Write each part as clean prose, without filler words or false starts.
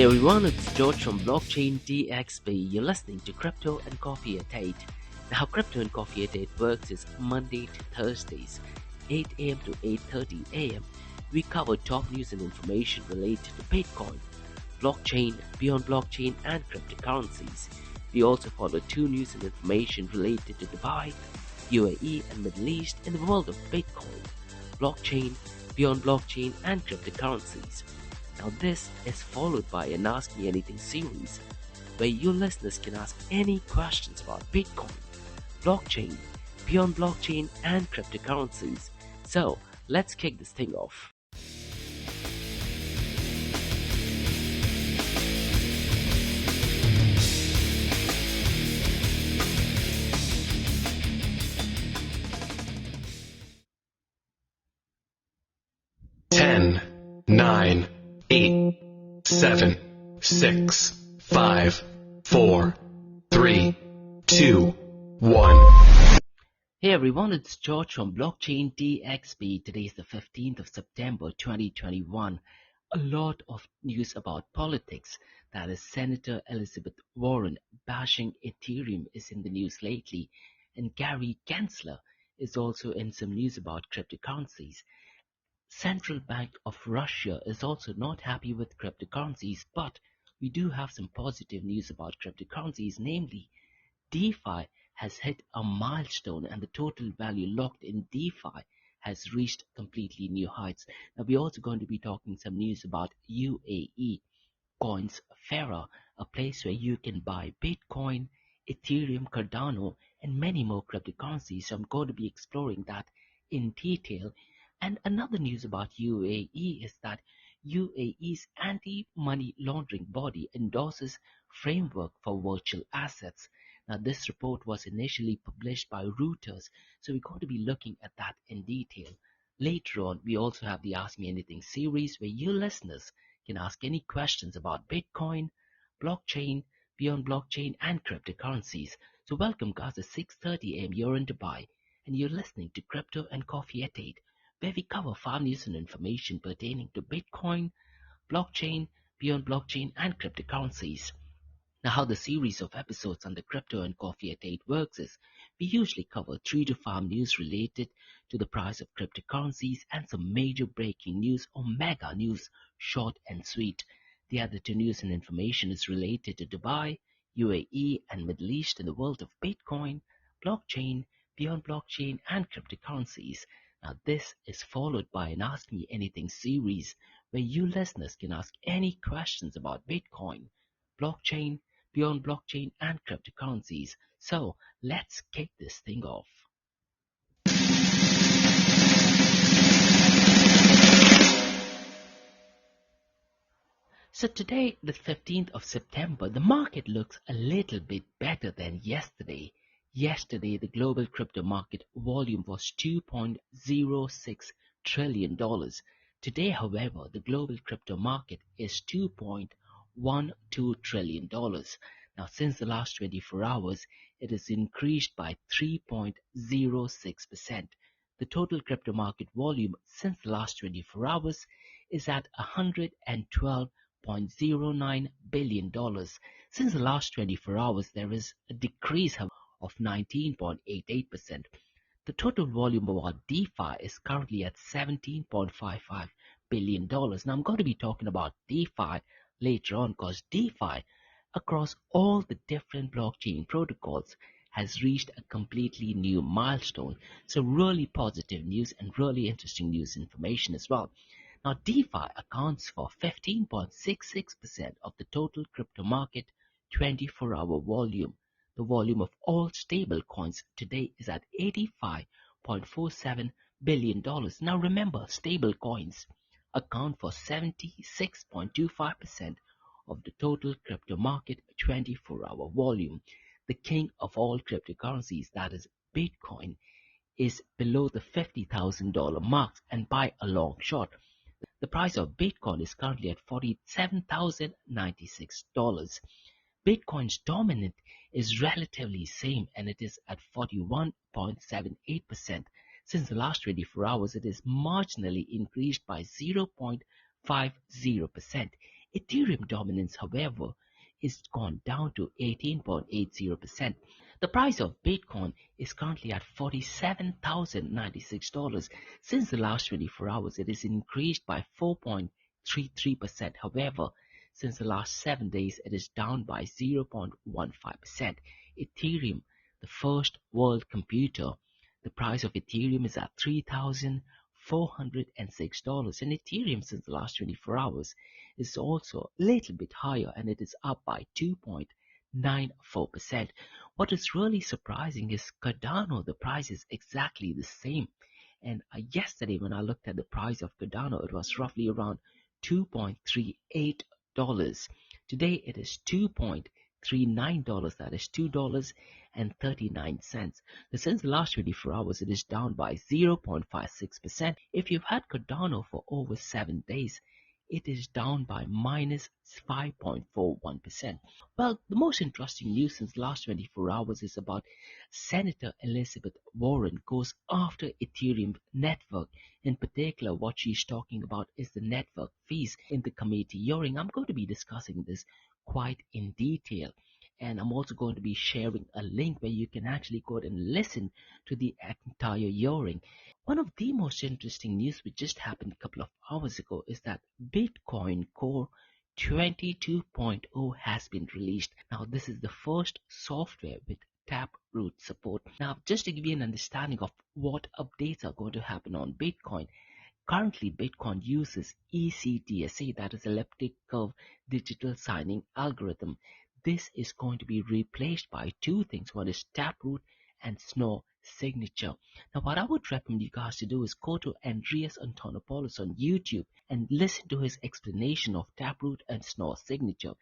everyone, it's George from Blockchain DXB. You're listening to Crypto and Coffee at 8. Now, how Crypto and Coffee at 8 works is Monday to Thursdays, 8 a.m. to 8:30 a.m. We cover top news and information related to Bitcoin, blockchain, beyond blockchain, and cryptocurrencies. We also follow two news and information related to Dubai, UAE, and Middle East in the world of Bitcoin, blockchain, beyond blockchain, and cryptocurrencies. Now this is followed by an Ask Me Anything series, where you listeners can ask any questions about Bitcoin, blockchain, beyond blockchain, and cryptocurrencies. So let's kick this thing off. Ten, 9, 8, 7, 6, 5, 4, 3, 2, 1. Hey everyone, it's George from Blockchain DXB. Today is the 15th of September 2021. A lot of news about politics. That is, Senator Elizabeth Warren bashing Ethereum is in the news lately. And Gary Gensler is also in some news about cryptocurrencies. Central Bank of Russia is also not happy with cryptocurrencies, but we do have some positive news about cryptocurrencies, namely DeFi has hit a milestone and the total value locked in DeFi has reached completely new heights. Now we're also going to be talking some news about UAE coins Farah, a place where you can buy Bitcoin, Ethereum, Cardano, and many more cryptocurrencies. So I'm going to be exploring that in detail. And another news about UAE is that UAE's anti-money laundering body endorses framework for virtual assets. Now, this report was initially published by Reuters, so we're going to be looking at that in detail. Later on, we also have the Ask Me Anything series where you listeners can ask any questions about Bitcoin, blockchain, beyond blockchain, and cryptocurrencies. So welcome guys, at 6:30 a.m. you're in Dubai, and you're listening to Crypto and Coffee at 8. Where we cover farm news and information pertaining to Bitcoin, blockchain, beyond blockchain, and cryptocurrencies. Now, how the series of episodes on the Crypto and Coffee at 8 works is we usually cover 3 to 5 news related to the price of cryptocurrencies and some major breaking news or mega news, short and sweet. The other 2 news and information is related to Dubai, UAE, and Middle East in the world of Bitcoin, blockchain, beyond blockchain, and cryptocurrencies. Now, this is followed by an Ask Me Anything series where you listeners can ask any questions about Bitcoin, blockchain, beyond blockchain, and cryptocurrencies. So, let's kick this thing off. So today, the 15th of September, the market looks a little bit better than yesterday. Yesterday, the global crypto market volume was $2.06 trillion. Today, however, the global crypto market is $2.12 trillion. Now, since the last 24 hours, it has increased by 3.06%. The total crypto market volume since the last 24 hours is at $112.09 billion. Since the last 24 hours, there is a decrease of 19.88%. The total volume of our DeFi is currently at $17.55 billion. Now, I'm going to be talking about DeFi later on because DeFi across all the different blockchain protocols has reached a completely new milestone. So really positive news and really interesting news information as well. Now, DeFi accounts for 15.66% of the total crypto market 24-hour volume. The volume of all stable coins today is at $85.47 billion. Now remember, stable coins account for 76.25% of the total crypto market 24-hour volume. The king of all cryptocurrencies, that is Bitcoin, is below the $50,000 mark and by a long shot. The price of Bitcoin is currently at $47,096. Bitcoin's dominance is relatively same and it is at 41.78%. Since the last 24 hours, it is marginally increased by 0.50%. Ethereum dominance, however, is gone down to 18.80%. The price of Bitcoin is currently at $47,096. Since the last 24 hours, it is increased by 4.33%. However, since the last 7 days, it is down by 0.15%. Ethereum, the first world computer, the price of Ethereum is at $3,406. And Ethereum, since the last 24 hours, is also a little bit higher and it is up by 2.94%. What is really surprising is Cardano, the price is exactly the same. And yesterday, when I looked at the price of Cardano, it was roughly around $2.38. Today, it is $2.39. That is $2.39. Since the last 24 hours, it is down by 0.56%. If you've had Cardano for over 7 days, it is down by minus 5.41%. Well, the most interesting news since the last 24 hours is about Senator Elizabeth Warren goes after Ethereum network. In particular, what she's talking about is the network fees in the committee hearing. I'm going to be discussing this quite in detail. And I'm also going to be sharing a link where you can actually go and listen to the entire hearing. One of the most interesting news which just happened a couple of hours ago is that Bitcoin Core 22.0 has been released. Now, this is the first software with Taproot support. Now, just to give you an understanding of what updates are going to happen on Bitcoin, currently Bitcoin uses ECDSA, that is elliptic curve digital signing algorithm. This is going to be replaced by two things. One is Taproot and Sjors signature. Now, what I would recommend you guys to do is go to Andreas Antonopoulos on YouTube and listen to his explanation of Taproot and Sjors signature.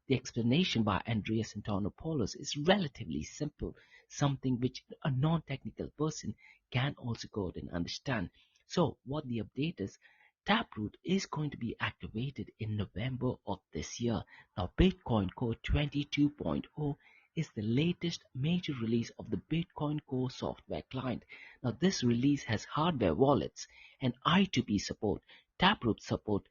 The explanation by Andreas Antonopoulos is relatively simple, something which a non-technical person can also go and understand. So, what the update is, Taproot is going to be activated in November of this year. Now, Bitcoin Core 22.0 is the latest major release of the Bitcoin Core software client. Now, this release has hardware wallets and I2P support, Taproot support,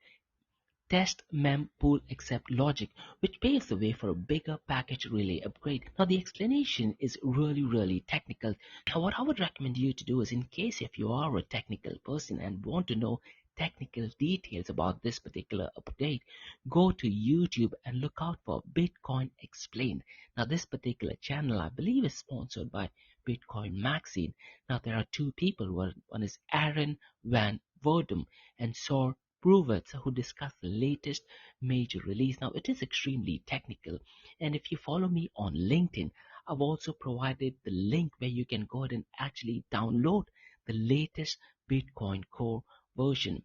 testmempoolaccept logic, which paves the way for a bigger package relay upgrade. Now, the explanation is really technical. Now, what I would recommend you to do is, in case if you are a technical person and want to know technical details about this particular update, go to YouTube and look out for Bitcoin Explained. Now, this particular channel, I believe, is sponsored by Bitcoin Magazine. Now, there are two people. One is Aaron Van Wirdum and Sjors Provoost, who discuss the latest major release. Now, it is extremely technical, and if you follow me on LinkedIn, I've also provided the link where you can go ahead and actually download the latest Bitcoin Core version.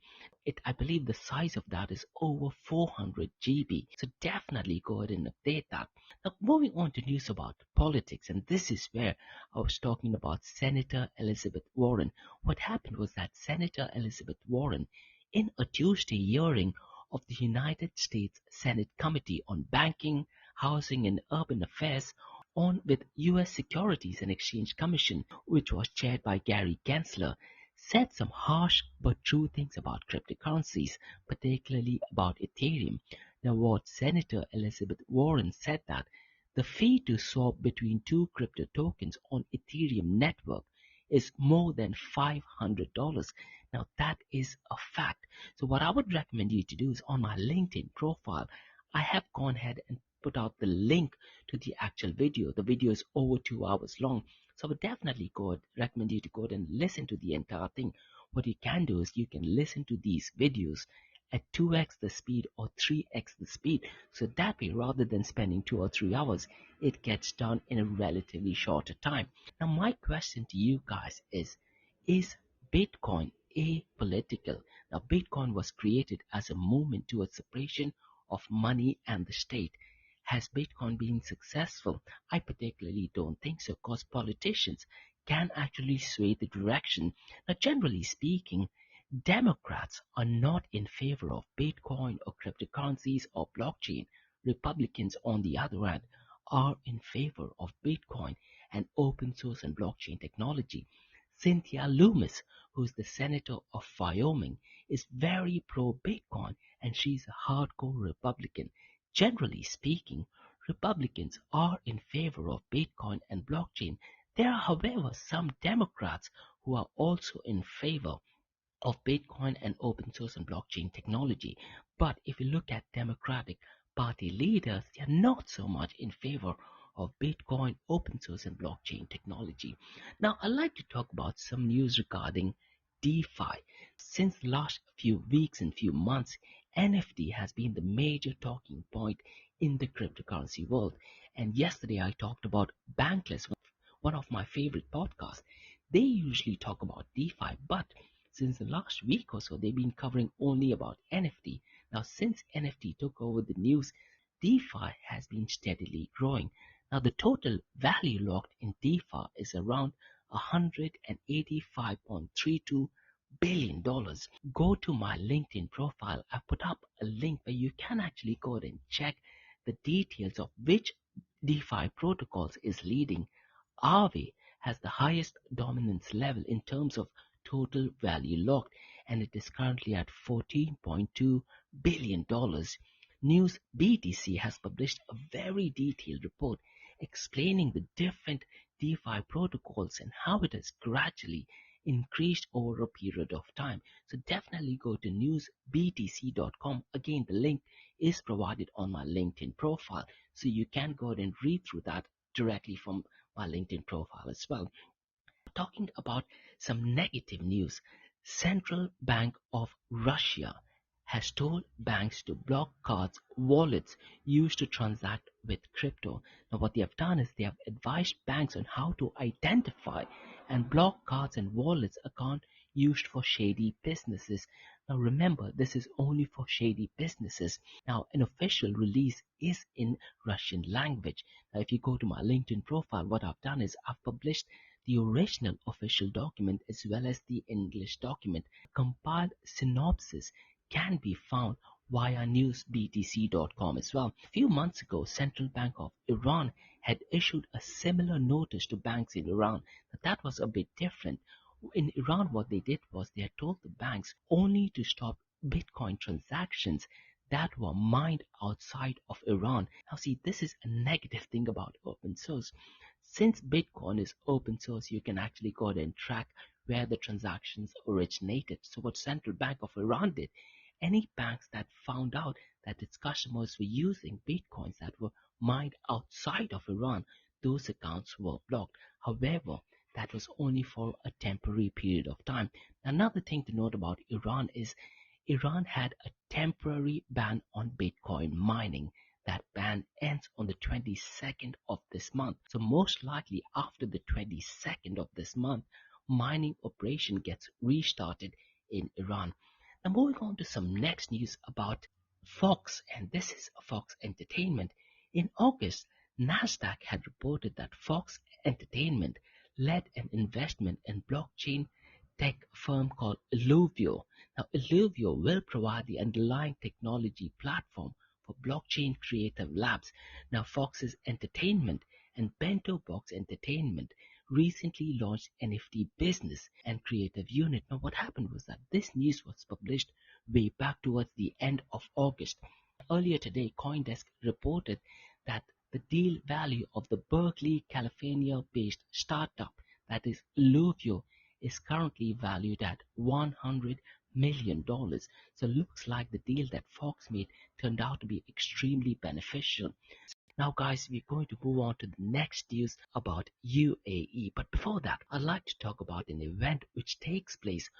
I believe the size of that is over 400 GB. So definitely go ahead and update that. Now, moving on to news about politics, and this is where I was talking about Senator Elizabeth Warren. What happened was that Senator Elizabeth Warren, in a Tuesday hearing of the United States Senate Committee on Banking, Housing and Urban Affairs with U.S. Securities and Exchange Commission, which was chaired by Gary Gensler, said some harsh but true things about cryptocurrencies, particularly about Ethereum. Now, what Senator Elizabeth Warren said that the fee to swap between two crypto tokens on Ethereum network is more than $500. Now, that is a fact. So what I would recommend you to do is, on my LinkedIn profile, I have gone ahead and put out the link to the actual video. The video is over 2 hours long. So I would definitely recommend you to go ahead and listen to the entire thing. What you can do is you can listen to these videos at 2x the speed or 3x the speed. So that way, rather than spending 2 or 3 hours, it gets done in a relatively shorter time. Now, my question to you guys is Bitcoin apolitical? Now, Bitcoin was created as a movement towards separation of money and the state. Has Bitcoin been successful? I particularly don't think so, because politicians can actually sway the direction. Now, generally speaking, Democrats are not in favor of Bitcoin or cryptocurrencies or blockchain. Republicans, on the other hand, are in favor of Bitcoin and open source and blockchain technology. Cynthia Loomis, who's the senator of Wyoming, is very pro-Bitcoin and she's a hardcore Republican. Generally speaking, Republicans are in favor of Bitcoin and blockchain. There are, however, some Democrats who are also in favor of Bitcoin and open source and blockchain technology. But if you look at Democratic Party leaders, they are not so much in favor of Bitcoin, open source, and blockchain technology. Now, I'd like to talk about some news regarding DeFi. Since the last few weeks and few months, NFT has been the major talking point in the cryptocurrency world. And yesterday I talked about Bankless, one of my favorite podcasts. They usually talk about DeFi, but since the last week or so, they've been covering only about NFT. Now, since NFT took over the news, DeFi has been steadily growing. Now, the total value locked in DeFi is around $185.32 billion. Go to my LinkedIn profile. I put up a link where you can actually go and check the details of which DeFi protocols is leading. Aave has the highest dominance level in terms of total value locked, and it is currently at $14.2 billion. News BTC has published a very detailed report explaining the different DeFi protocols and how it has gradually increased over a period of time. So definitely go to newsbtc.com. Again, the link is provided on my LinkedIn profile, so you can go ahead and read through that directly from my LinkedIn profile as well. Talking about some negative news, Central Bank of Russia has told banks to block cards, wallets used to transact with crypto. Now what they have done is they have advised banks on how to identify and block cards and wallets account used for shady businesses. Now remember, this is only for shady businesses. Now an official release is in Russian language. Now if you go to my LinkedIn profile, what I've done is I've published the original official document as well as the English document. Compiled synopsis can be found via newsbtc.com as well. A few months ago, Central Bank of Iran had issued a similar notice to banks in Iran. But that was a bit different. In Iran, what they did was they had told the banks only to stop Bitcoin transactions that were mined outside of Iran. Now see, this is a negative thing about open source. Since Bitcoin is open source, you can actually go ahead and track where the transactions originated. So what Central Bank of Iran did, any banks that found out that its customers were using Bitcoins that were mined outside of Iran, those accounts were blocked. However, that was only for a temporary period of time. Another thing to note about Iran is Iran had a temporary ban on Bitcoin mining. That ban ends on the 22nd of this month. So most likely after the 22nd of this month, mining operation gets restarted in Iran. Now moving on to some next news about Fox, and this is Fox Entertainment. In August, Nasdaq had reported that Fox Entertainment led an investment in blockchain tech firm called Illuvio. Now, Illuvio will provide the underlying technology platform for blockchain creative labs. Now, Fox's Entertainment and Bento Box Entertainment recently launched NFT business and creative unit. Now, what happened was that this news was published way back towards the end of August. Earlier today, CoinDesk reported that the deal value of the Berkeley, California-based startup, that is Illuvio, is currently valued at $100 million. So it looks like the deal that Fox made turned out to be extremely beneficial. Now guys, we're going to move on to the next news about UAE. But before that, I'd like to talk about an event which takes place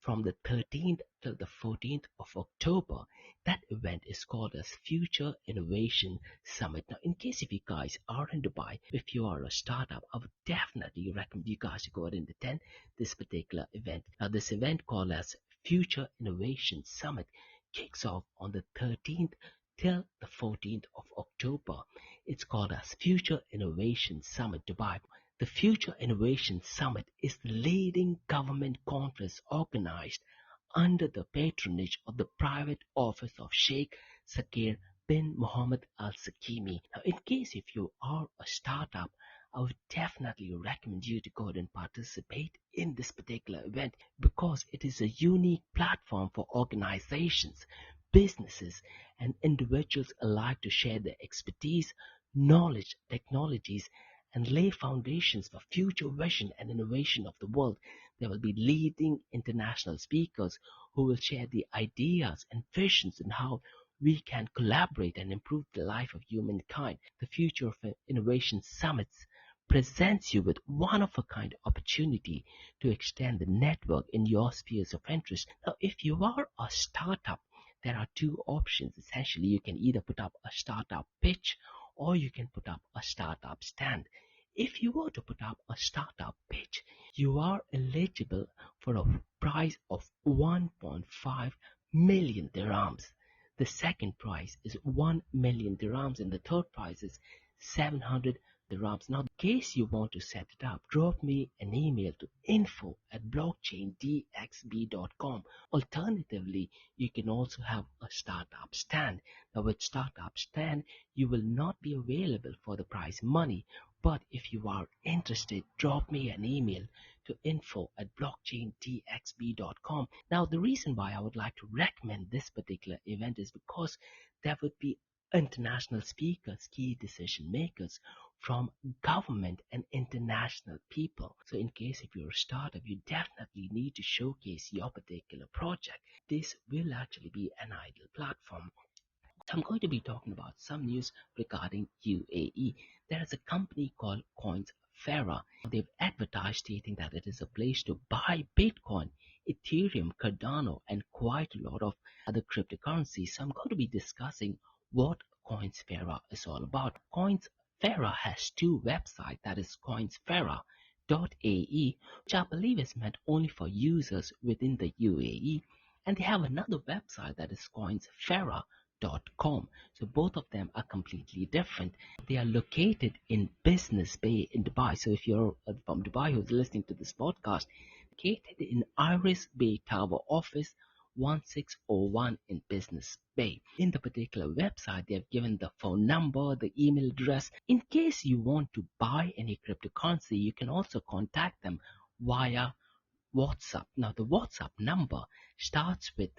from the 13th till the 14th of October. That event is called as Future Innovation Summit. Now, in case if you guys are in Dubai, if you are a startup, I would definitely recommend you guys to go ahead and attend this particular event. Now, this event called as Future Innovation Summit kicks off on the 13th till the 14th of October. It's called as Future Innovation Summit Dubai. The Future Innovation Summit is the leading government conference organized under the patronage of the private office of Sheikh Sakir bin Mohammed Al Sakimi. Now, in case if you are a startup, I would definitely recommend you to go ahead and participate in this particular event because it is a unique platform for organizations, businesses, and individuals alike to share their expertise, knowledge, technologies, and lay foundations for future vision and innovation of the world. There will be leading international speakers who will share the ideas and visions on how we can collaborate and improve the life of humankind. The Future of Innovation Summits presents you with one-of-a-kind opportunity to extend the network in your spheres of interest. Now, if you are a startup, there are two options. Essentially, you can either put up a startup pitch or you can put up a startup stand. If you were to put up a startup pitch, you are eligible for a prize of 1.5 million dirhams. The second prize is 1 million dirhams and the third prize is 700 dirhams. Now, in case you want to set it up, drop me an email to info@blockchaindxb.com. Alternatively, you can also have a startup stand. Now, with startup stand, you will not be available for the prize money. But if you are interested, drop me an email to info@blockchaindxb.com. Now, the reason why I would like to recommend this particular event is because there would be international speakers, key decision makers from government and international people. So in case if you're a startup, you definitely need to showcase your particular project. This will actually be an ideal platform. I'm going to be talking about some news regarding UAE. There is a company called Coinsfera. They've advertised stating that it is a place to buy Bitcoin, Ethereum, Cardano, and quite a lot of other cryptocurrencies. So I'm going to be discussing what Coinsfera is all about. Coinsfera has two websites, that is coinsfera.ae, which I believe is meant only for users within the UAE, and they have another website that is coinsfera.com. So both of them are completely different. They are located in Business Bay in Dubai. So if you're from Dubai who's listening to this podcast, located in Iris Bay Tower office 1601 in Business Bay. In the particular website, they have given the phone number, the email address. In case you want to buy any cryptocurrency, you can also contact them via WhatsApp. Now, the WhatsApp number starts with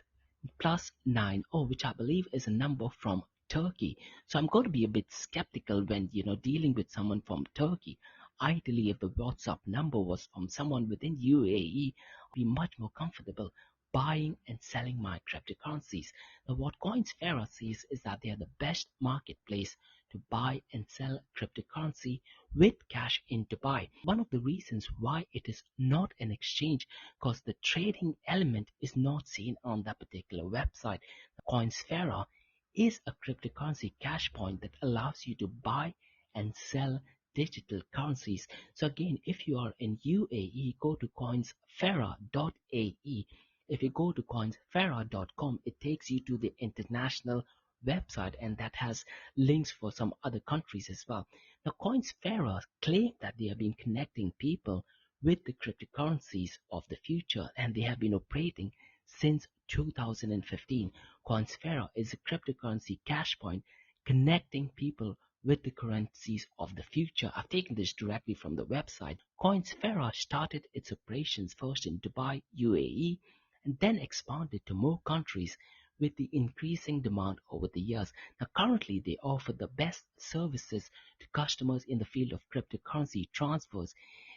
+90, which I believe is a number from Turkey. So I'm going to be a bit skeptical when dealing with someone from Turkey. Ideally, if the WhatsApp number was from someone within UAE, I'd be much more comfortable buying and selling my cryptocurrencies. Now, what Coinsfera says is that they are the best marketplace to buy and sell cryptocurrency with cash in Dubai. One of the reasons why it is not an exchange, because the trading element is not seen on that particular website. Coinsfera is a cryptocurrency cash point that allows you to buy and sell digital currencies. So again, if you are in UAE, go to coinsfera.ae. If you go to coinsfera.com, it takes you to the international website, and that has links for some other countries as well. Now, Coinsfera claim that they have been connecting people with the cryptocurrencies of the future, and they have been operating since 2015. Coinsfera is a cryptocurrency cash point connecting people with the currencies of the future. I've taken this directly from the website. Coinsfera started its operations first in Dubai, UAE, and then expanded to more countries with the increasing demand over the years. Now, currently, they offer the best services to customers in the field of cryptocurrency transfers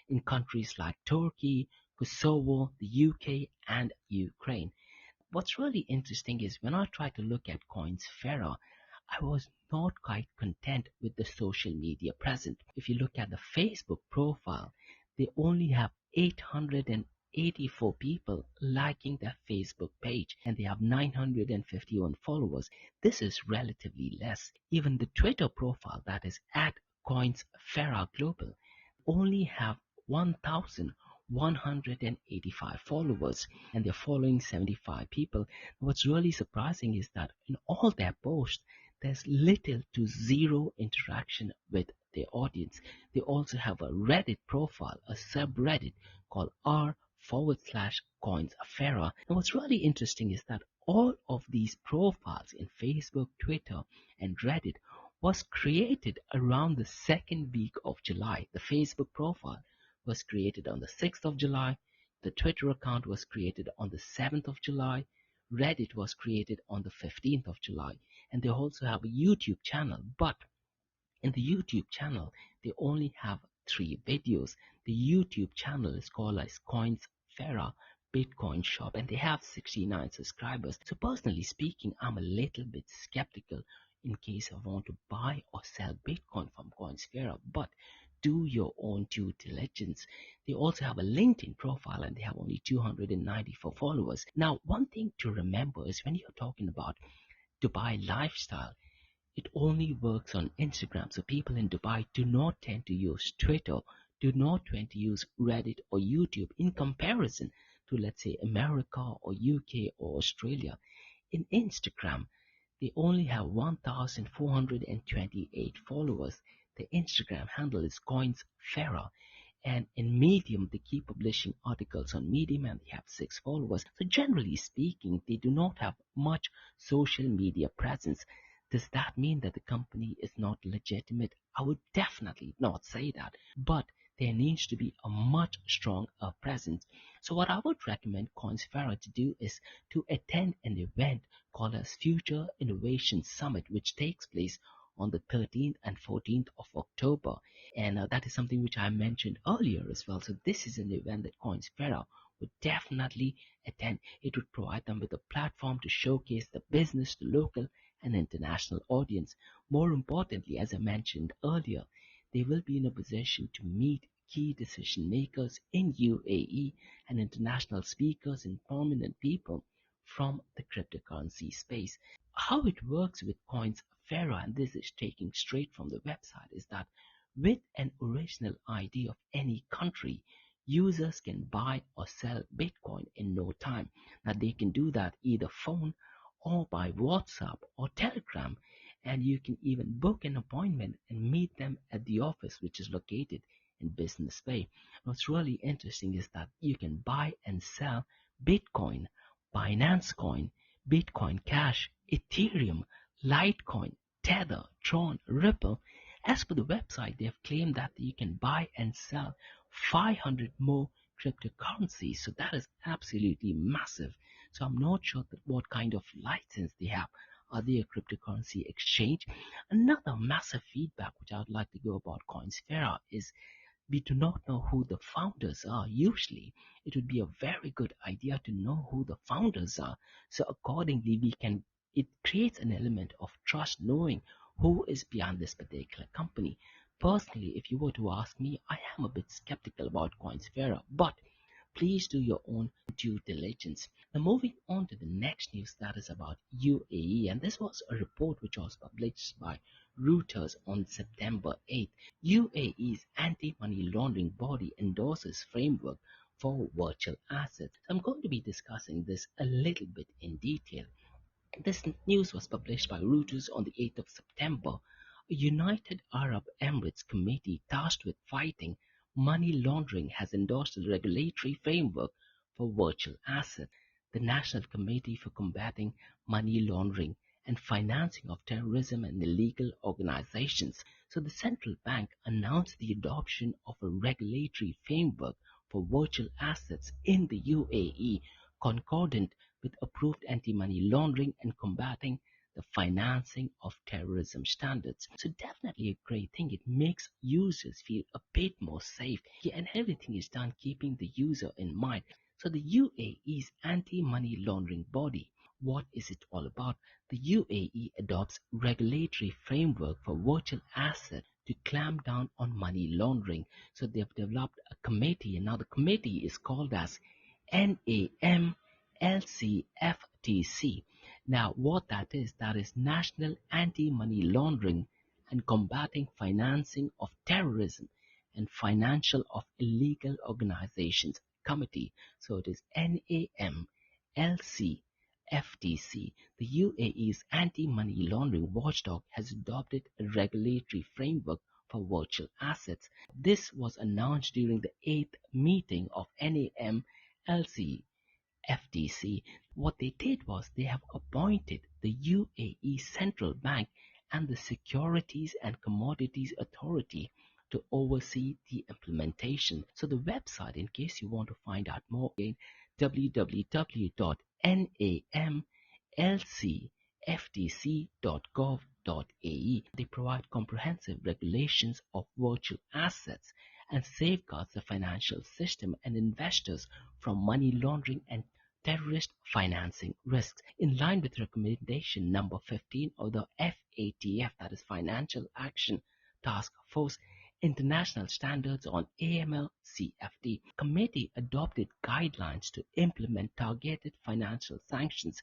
in countries like Turkey, Kosovo, the UK, and Ukraine. What's really interesting is when I tried to look at Coinsfera, I was not quite content with the social media present. If you look at the Facebook profile, they only have 884 people liking their Facebook page, and they have 951 followers. This is relatively less. Even the Twitter profile, that is at Coinsfera Global, only have 1,185 followers, and they're following 75 people. What's really surprising is that in all their posts, there's little to zero interaction with their audience. They also have a Reddit profile, a subreddit called r/Coinsfera. And what's really interesting is that all of these profiles in Facebook, Twitter, and Reddit was created around the second week of July. The Facebook profile was created on the 6th of July. The Twitter account was created on the 7th of July. Reddit was created on the 15th of July. And they also have a YouTube channel. But in the YouTube channel, they only have 3 videos. The YouTube channel is called as Coinsfera Bitcoin Shop, and they have 69 subscribers. So personally speaking, I'm a little bit skeptical in case I want to buy or sell Bitcoin from Coinsfera, but do your own due diligence. They also have a LinkedIn profile and they have only 294 followers. Now, one thing to remember is when you're talking about Dubai lifestyle, it only works on Instagram. So people in Dubai do not tend to use Twitter, do not tend to use Reddit or YouTube in comparison to, let's say, America or UK or Australia. In Instagram, they only have 1,428 followers. The Instagram handle is Coinsfera. And in Medium, they keep publishing articles on Medium and they have 6 followers. So generally speaking, they do not have much social media presence. Does that mean that the company is not legitimate? I would definitely not say that, but there needs to be a much stronger presence. So what I would recommend Coinsfera to do is to attend an event called as Future Innovation Summit, which takes place on the 13th and 14th of October. And that is something which I mentioned earlier as well. So this is an event that Coinsfera would definitely attend. It would provide them with a platform to showcase the business to local and international audience. More importantly, as I mentioned earlier, they will be in a position to meet key decision makers in UAE and international speakers and prominent people from the cryptocurrency space. How it works with Coinsfera, and this is taking straight from the website, is that with an original ID of any country, users can buy or sell Bitcoin in no time. Now they can do that either phone or by WhatsApp or Telegram, and you can even book an appointment and meet them at the office, which is located in Business Bay. What's really interesting is that you can buy and sell Bitcoin, Binance Coin, Bitcoin Cash, Ethereum, Litecoin, Tether, Tron, Ripple. As per the website, they have claimed that you can buy and sell 500 more cryptocurrencies. So that is absolutely massive. So I'm not sure that what kind of license they have. Are they a cryptocurrency exchange? Another massive feedback which I would like to go about Coinsfera is we do not know who the founders are. Usually, it would be a very good idea to know who the founders are. So accordingly, it creates an element of trust knowing who is behind this particular company. Personally, if you were to ask me, I am a bit skeptical about Coinsfera, but please do your own due diligence. Now, moving on to the next news that is about UAE, and this was a report which was published by Reuters on September 8th. UAE's anti-money laundering body endorses framework for virtual assets. I'm going to be discussing this a little bit in detail. This news was published by Reuters on the 8th of September. A United Arab Emirates committee tasked with fighting money laundering has endorsed a regulatory framework for virtual assets. The National Committee for Combating Money Laundering and Financing of Terrorism and Illegal Organizations. So the central bank announced the adoption of a regulatory framework for virtual assets in the UAE, concordant with approved anti-money laundering and combating the financing of terrorism standards. So definitely a great thing. It makes users feel a bit more safe. Yeah, and everything is done keeping the user in mind. So the UAE's anti-money laundering body, what is it all about? The UAE adopts regulatory framework for virtual assets to clamp down on money laundering. So they've developed a committee, and now the committee is called as NAMLCFTC. Now, what that is National Anti-Money Laundering and Combating Financing of Terrorism and Financial of Illegal Organizations Committee. So it is NAMLCFTC. The UAE's anti-money laundering watchdog has adopted a regulatory framework for virtual assets. This was announced during the 8th meeting of NAMLC FTC. What they did was they have appointed the UAE Central Bank and the Securities and Commodities Authority to oversee the implementation. So the website, in case you want to find out more, again, www.namelcftc.gov.ae. They provide comprehensive regulations of virtual assets and safeguards the financial system and investors from money laundering and terrorist financing risks. In line with recommendation number 15 of the FATF, that is Financial Action Task Force, International Standards on AML-CFT, committee adopted guidelines to implement targeted financial sanctions.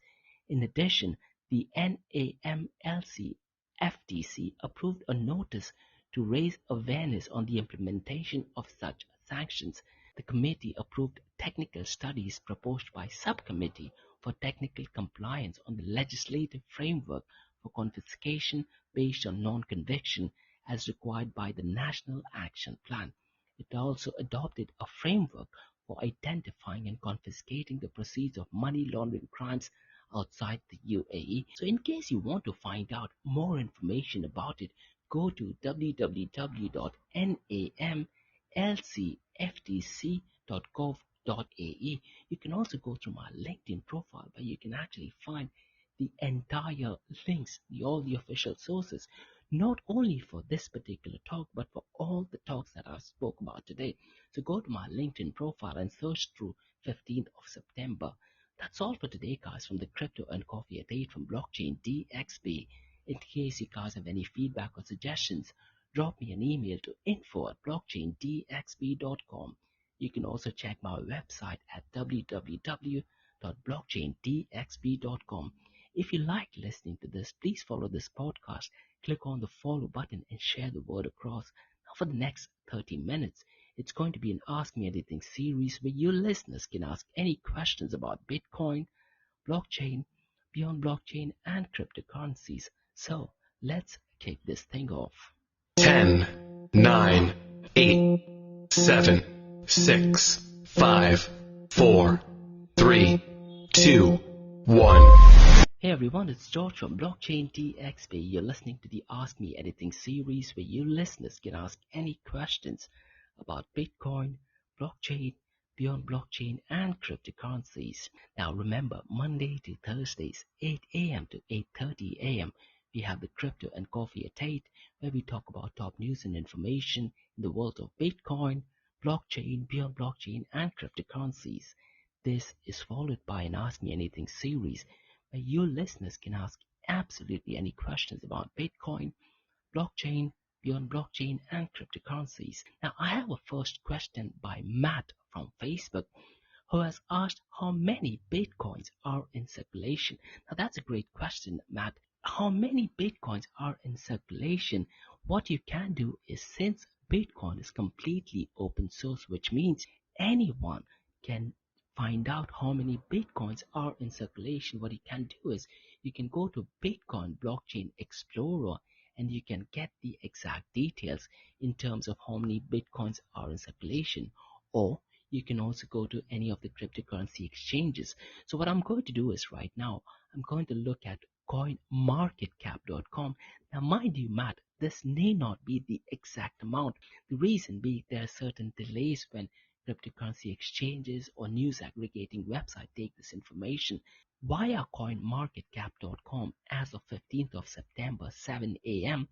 In addition, the NAMLC-FTC approved a notice to raise awareness on the implementation of such sanctions. The committee approved technical studies proposed by Subcommittee for Technical Compliance on the legislative framework for confiscation based on non-conviction as required by the National Action Plan. It also adopted a framework for identifying and confiscating the proceeds of money laundering crimes outside the UAE. So in case you want to find out more information about it, go to www.namalcftc.gov.ae. You can also go through my LinkedIn profile where you can actually find the entire links, all the official sources, not only for this particular talk, but for all the talks that I spoke about today. So go to my LinkedIn profile and search through 15th of September. That's all for today, guys, from the Crypto and Coffee at 8 from Blockchain DXB. In case you guys have any feedback or suggestions, drop me an email to info@blockchaindxb.com. You can also check my website at www.blockchaindxb.com. If you like listening to this, please follow this podcast, click on the follow button and share the word across. Now for the next 30 minutes, it's going to be an Ask Me Anything series where you listeners can ask any questions about Bitcoin, blockchain, beyond blockchain, and cryptocurrencies. So let's kick this thing off. 10, 9, 8, 7, 6, 5, 4, 3, 2, 1. Hey everyone, it's Sjors from Blockchain DXB. You're listening to the Ask Me Anything series where you listeners can ask any questions about Bitcoin, blockchain, beyond blockchain, and cryptocurrencies. Now remember, Monday to Thursdays, 8 a.m. to 8:30 a.m., we have the Crypto and Coffee at 8, where we talk about top news and information in the world of Bitcoin, blockchain, beyond blockchain, and cryptocurrencies. This is followed by an Ask Me Anything series, where you listeners can ask absolutely any questions about Bitcoin, blockchain, beyond blockchain, and cryptocurrencies. Now, I have a first question by Matt from Facebook, who has asked how many Bitcoins are in circulation. Now, that's a great question, Matt. How many Bitcoins are in circulation? What you can do is, since Bitcoin is completely open source, which means anyone can find out how many Bitcoins are in circulation, what you can do is you can go to Bitcoin Blockchain Explorer and you can get the exact details in terms of how many Bitcoins are in circulation. Or you can also go to any of the cryptocurrency exchanges. So what I'm going to do is right now, I'm going to look at coinmarketcap.com. Now, mind you, Matt, this may not be the exact amount. The reason being there are certain delays when cryptocurrency exchanges or news aggregating websites take this information. Via coinmarketcap.com, as of 15th of September, 7 a.m.,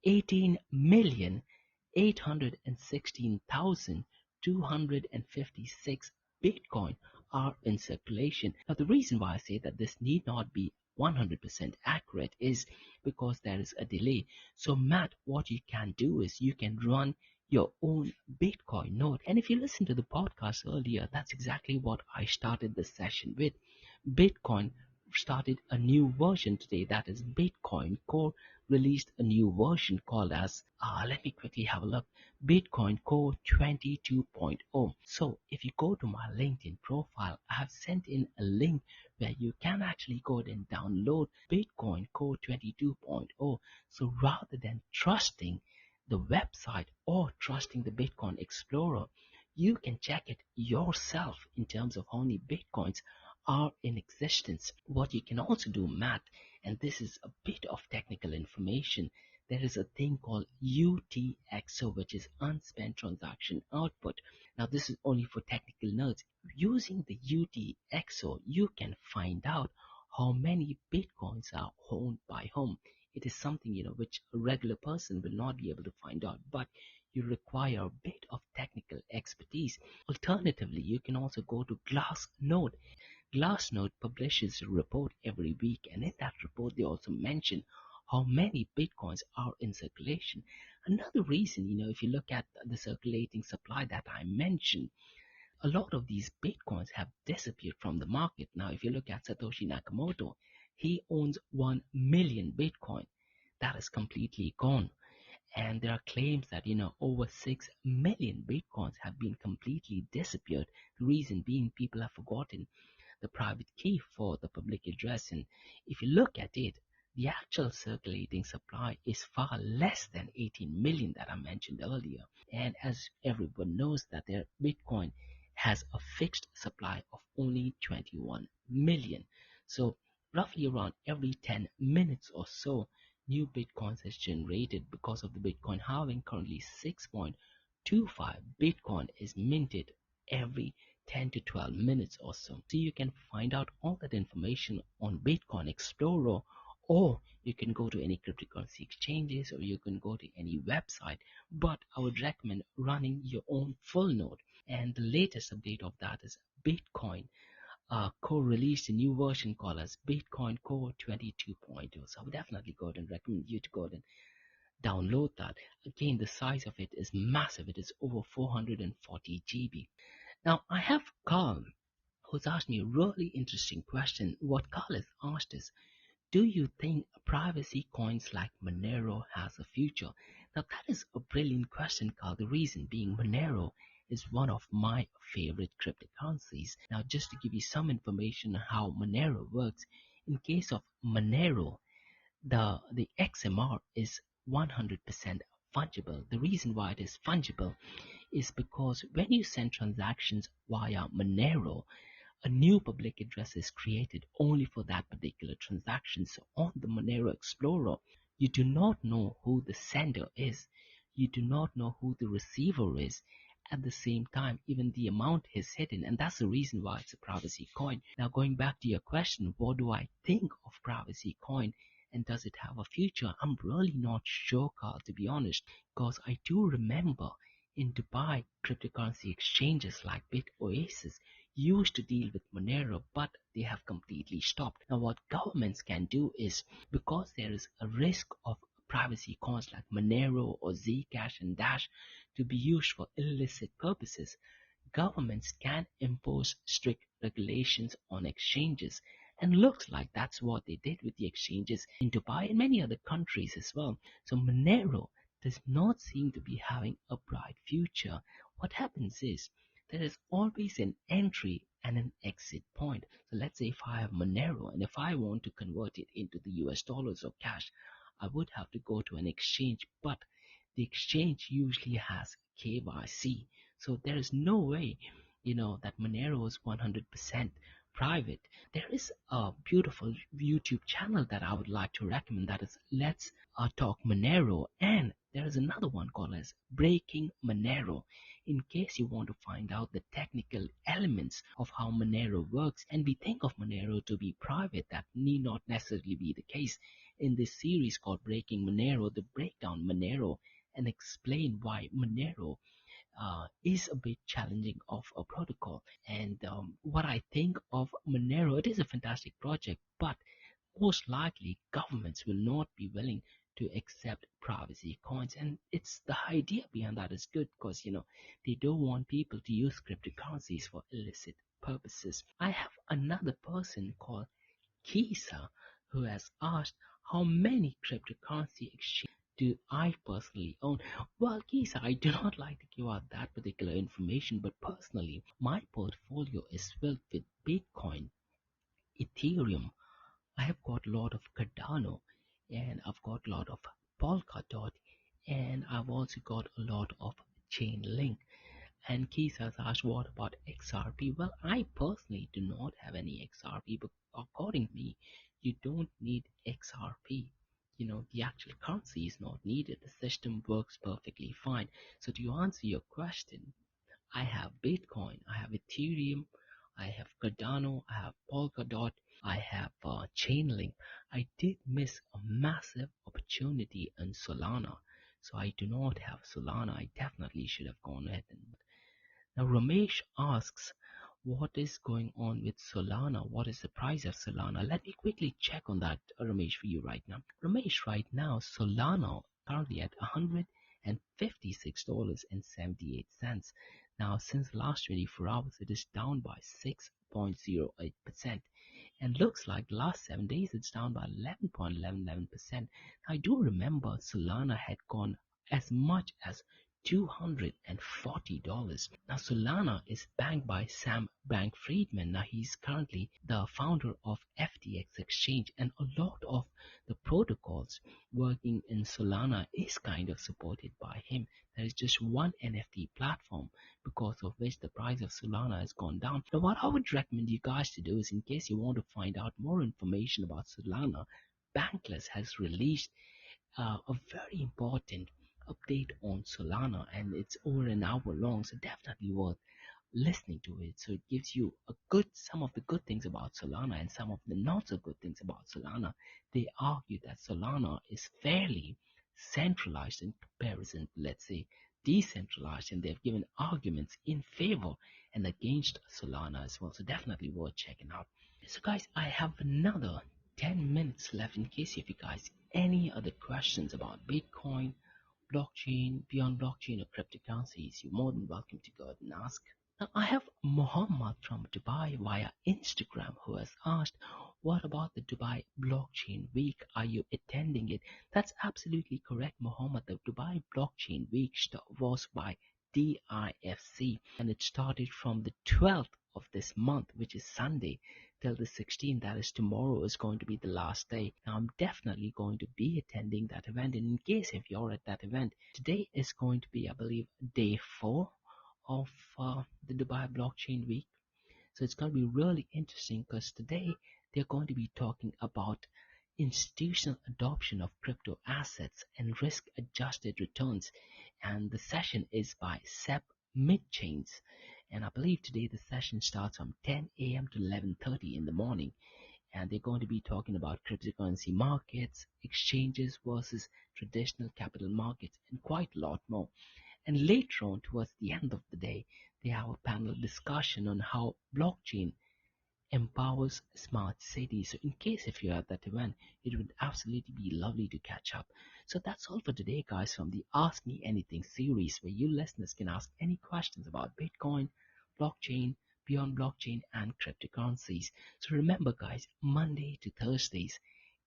18,816,256 Bitcoin are in circulation. Now, the reason why I say that this need not be 100% accurate is because there is a delay. So, Matt, what you can do is you can run your own Bitcoin node. And if you listen to the podcast earlier, that's exactly what I started this session with. Bitcoin started a new version today, that is Bitcoin Core released a new version called as, let me quickly have a look, Bitcoin Core 22.0. So if you go to my LinkedIn profile, I have sent in a link where you can actually go ahead and download Bitcoin Core 22.0. So rather than trusting the website or trusting the Bitcoin Explorer, you can check it yourself in terms of how many Bitcoins are in existence. What you can also do, Matt, and this is a bit of technical information, there is a thing called UTXO, which is unspent transaction output. Now, this is only for technical nerds. Using the UTXO, you can find out how many bitcoins are owned by whom. It is something, which a regular person will not be able to find out, but you require a bit of technical expertise. Alternatively, you can also go to Glassnode. Glassnode publishes a report every week, and in that report, they also mention how many bitcoins are in circulation. Another reason, if you look at the circulating supply that I mentioned, a lot of these bitcoins have disappeared from the market. Now, if you look at Satoshi Nakamoto, he owns 1 million bitcoin. That is completely gone. And there are claims that, over 6 million bitcoins have been completely disappeared. The reason being people have forgotten the private key for the public address. And if you look at it, the actual circulating supply is far less than 18 million that I mentioned earlier. And as everyone knows that their Bitcoin has a fixed supply of only 21 million. So roughly around every 10 minutes or so, new Bitcoins is generated. Because of the Bitcoin halving. Currently 6.25 Bitcoin is minted every 10 to 12 minutes or so. So you can find out all that information on Bitcoin Explorer, or you can go to any cryptocurrency exchanges, or you can go to any website, but I would recommend running your own full node. And the latest update of that is Bitcoin Core released a new version called as Bitcoin Core 22.0. So I would definitely go ahead and recommend you to go ahead and download that. Again, the size of it is massive. It is over 440 GB. Now, I have Carl who's asked me a really interesting question. What Carl has asked is, do you think privacy coins like Monero has a future? Now, that is a brilliant question, Carl. The reason being Monero is one of my favorite cryptocurrencies. Now, just to give you some information on how Monero works, in case of Monero, the XMR is 100% fungible. The reason why it is fungible is because when you send transactions via Monero, a new public address is created only for that particular transaction. So on the Monero Explorer, you do not know who the sender is. You do not know who the receiver is. At the same time, even the amount is hidden, and that's the reason why it's a privacy coin. Now, going back to your question, what do I think of privacy coin and does it have a future? I'm really not sure, Carl, to be honest, because I do remember in Dubai, cryptocurrency exchanges like BitOasis used to deal with Monero, but they have completely stopped. Now, what governments can do is, because there is a risk of privacy coins like Monero or Zcash and Dash to be used for illicit purposes, governments can impose strict regulations on exchanges. And looks like that's what they did with the exchanges in Dubai and many other countries as well. So Monero does not seem to be having a bright future. What happens is there is always an entry and an exit point. So let's say if I have Monero and if I want to convert it into the US dollars or cash, I would have to go to an exchange, but the exchange usually has KYC. So there is no way, that Monero is 100% private. There is a beautiful YouTube channel that I would like to recommend, that is Let's Talk Monero, and there is another one called as Breaking Monero, in case you want to find out the technical elements of how Monero works. And we think of Monero to be private. That need not necessarily be the case. In this series called Breaking Monero, they break down Monero and explain why Monero is a bit challenging of a protocol. And what I think of Monero, it is a fantastic project, but most likely governments will not be willing to accept privacy coins. And it's the idea behind that is good, because they don't want people to use cryptocurrencies for illicit purposes. I have another person called Kisa who has asked, how many cryptocurrency exchanges do I personally own? Well, Kisa, I do not like to give out that particular information, but personally, my portfolio is filled with Bitcoin, Ethereum. I have got a lot of Cardano, and I've got a lot of Polkadot, and I've also got a lot of Chainlink. And Keith has asked, what about XRP? Well, I personally do not have any XRP, but according to me, you don't need XRP. The actual currency is not needed. The system works perfectly fine. So to answer your question, I have Bitcoin, I have Ethereum, I have Cardano, I have Polkadot, I have Chainlink. I did miss a massive opportunity in Solana, so I do not have Solana. I definitely should have gone ahead and. Now Ramesh asks, what is going on with Solana? What is the price of Solana? Let me quickly check on that, Ramesh, for you right now. Ramesh, right now, Solana currently at $156.78. Now, since the last 24 hours, it is down by 6.08%. And looks like the last 7 days, it's down by 11.11%. I do remember Solana had gone as much as $240. Now, Solana is banked by Sam Bankman-Friedman. Now, he's currently the founder of FTX Exchange, and a lot of the protocols working in Solana is kind of supported by him. There is just one NFT platform because of which the price of Solana has gone down. Now, what I would recommend you guys to do is, in case you want to find out more information about Solana, Bankless has released a very important update on Solana, and it's over an hour long, so definitely worth listening to it. So it gives you some of the good things about Solana and some of the not so good things about Solana. They argue that Solana is fairly centralized in comparison to, let's say, decentralized, and they've given arguments in favor and against Solana as well. So definitely worth checking out. So guys, I have another 10 minutes left in case if you guys any other questions about Bitcoin, blockchain, beyond blockchain or cryptocurrencies, you're more than welcome to go ahead and ask. Now, I have Muhammad from Dubai via Instagram who has asked, what about the Dubai Blockchain Week? Are you attending it? That's absolutely correct, Muhammad. The Dubai Blockchain Week was by DIFC, and it started from the 12th of this month, which is Sunday, till the 16th. That is tomorrow is going to be the last day. Now, I'm definitely going to be attending that event, and in case if you're at that event, today is going to be, I believe, day 4 of the Dubai Blockchain Week. So it's going to be really interesting because today they're going to be talking about institutional adoption of crypto assets and risk adjusted returns. And the session is by Sep Midchains. And I believe today the session starts from 10 a.m. to 11:30 in the morning. And they're going to be talking about cryptocurrency markets, exchanges versus traditional capital markets, and quite a lot more. And later on, towards the end of the day, they have a panel discussion on how blockchain empowers smart cities. So in case if you're at that event, it would absolutely be lovely to catch up. So that's all for today, guys, from the Ask Me Anything series, where you listeners can ask any questions about Bitcoin, blockchain, beyond blockchain, and cryptocurrencies. So remember, guys, Monday to Thursdays,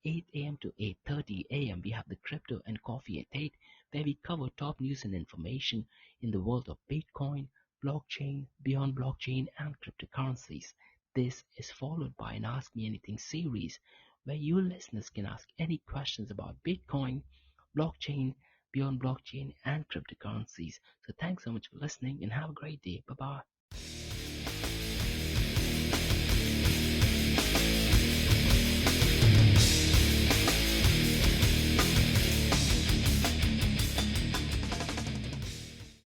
8 a.m. to 8:30 a.m. we have the Crypto and Coffee at 8, where we cover top news and information in the world of Bitcoin, blockchain, beyond blockchain, and cryptocurrencies. This is followed by an Ask Me Anything series, where you listeners can ask any questions about Bitcoin, blockchain, beyond blockchain, and cryptocurrencies. So thanks so much for listening and have a great day. Bye bye.